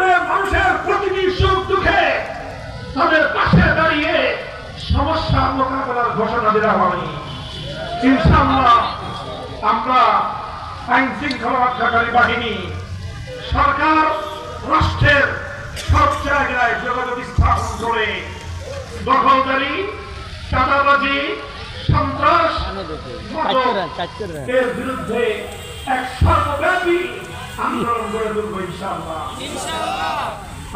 মানুষের প্রতিটি সুখ দুঃখে তাদের পাশে দাঁড়িয়ে সমস্যা মোকাবেলার ঘোষণা দিলাম আমি। ইনশাআল্লাহ আমরা আইন শৃঙ্খলা রক্ষাকারী বাহিনী, সরকার, রাষ্ট্রের সব জায়গায় যোগাযোগ স্থাপন করে দখলদারি, চাঁদাবাজি, সন্ত্রাস এর বিরুদ্ধে এক সর্বব্যাপী আন্দোলন গড়ে তুলব ইনশাআল্লাহ।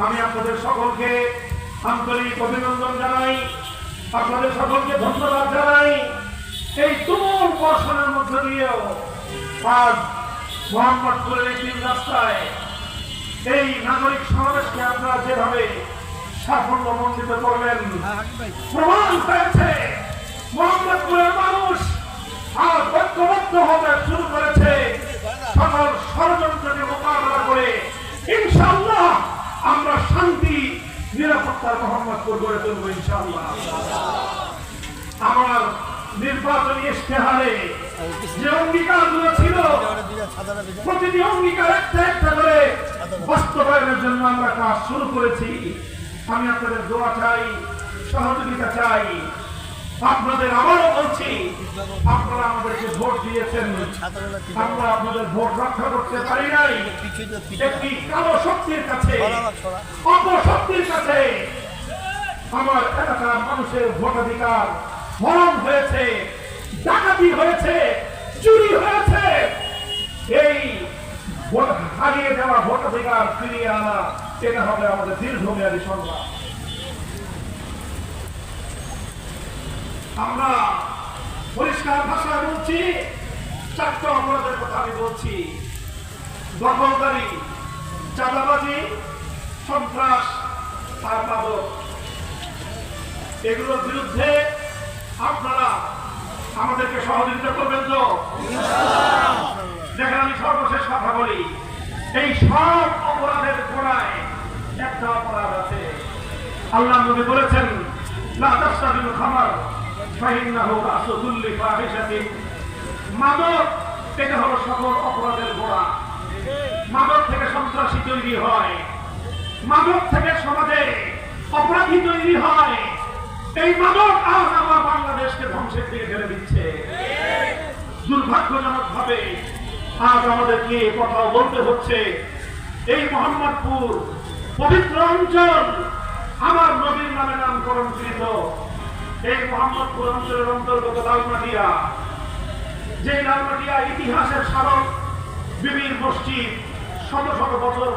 আমি আপনাদের সকলকে আন্তরিক অভিনন্দন জানাই, আপনাদের সকলকে ধন্যবাদ জানাই। এই তুমুল বর্ষণের মধ্য দিয়েও আজ মোহাম্মদপুরের এই তিন রাস্তায় এই নাগরিক সমাবেশকে আপনারা যেভাবে সাফল্যমণ্ডিত করলেন, প্রমাণ হয়েছে মোহাম্মদপুরের মানুষ আর ঐক্যবদ্ধ হতে শুরু করেছে। সকল ষড়যন্ত্রকে মোকাবেলা করে ইনশাআল্লাহ আমরা শান্তি নিরাপত্তার মোহাম্মদপুর গড়ে তুলব ইনশাআল্লাহ। আমার নির্বাচনী ইশতেহারে যে অঙ্গীকারগুলো ছিল, প্রতিটি অঙ্গীকার একটা একটা করে বাস্তবায়নের জন্য আমরা কাজ শুরু করেছি। আমি আপনাদের দোয়া চাই, সহযোগিতা চাই। আপনাদের আবারও বলছি, আপনারা আমাদেরকে ভোট দিয়েছেন, আমরা আপনাদের ভোট রক্ষা করতে পারি নাই। একটি কালো শক্তির কাছে, অপশক্তির কাছে আমার এলাকার মানুষের ভোটাধিকার হরণ হয়েছে, ডাকাতি হয়েছে, চুরি হয়েছে। এই হারিয়ে যাওয়া ভোটাধিকার ফিরিয়ে আনা, এটা হবে আমাদের দীর্ঘমেয়াদী সংগ্রাম। আমরা পরিষ্কার ভাষায় বলছি, চারটি অপরাধের কথা আমি বলছি: দখলদারি, চাঁদাবাজি, সন্ত্রাস আর মাদক। এগুলোর বিরুদ্ধে আপনারা আমাদেরকে সহযোগিতা করবেন তো? দেখেন, আমি সর্বশেষ কথা বলি, এই সব অপরাধের গোড়ায় একটা অপরাধ আছে। আল্লাহ নবী বলেছেন, লা তাশরাবুল খামার ফাইন্নাহু আসদুল্লি ফাহিশাতিন। মাদক এটা হলো সকল অপরাধের গোড়া। মাদক থেকে সন্ত্রাসী তৈরি হয়, মাদক থেকে সমাজে অপরাধী তৈরি হয়। এই মাদক আজ আমার বাংলাদেশকে ধ্বংসের দিকে ঠেলে দিচ্ছে। দুর্ভাগ্যজনক ভাবে আজ আমাদেরকে কথা বলতে হচ্ছে, এই মোহাম্মদপুর পবিত্র অঞ্চল, আমার নবীর নামে নামকরণকৃত এই মোহাম্মদপুর অঞ্চলের অন্তর্গত লালমাটিয়া, যে লালমাটিয়া ইতিহাসের স্মারক বিবির মসজিদ, শত শত বছর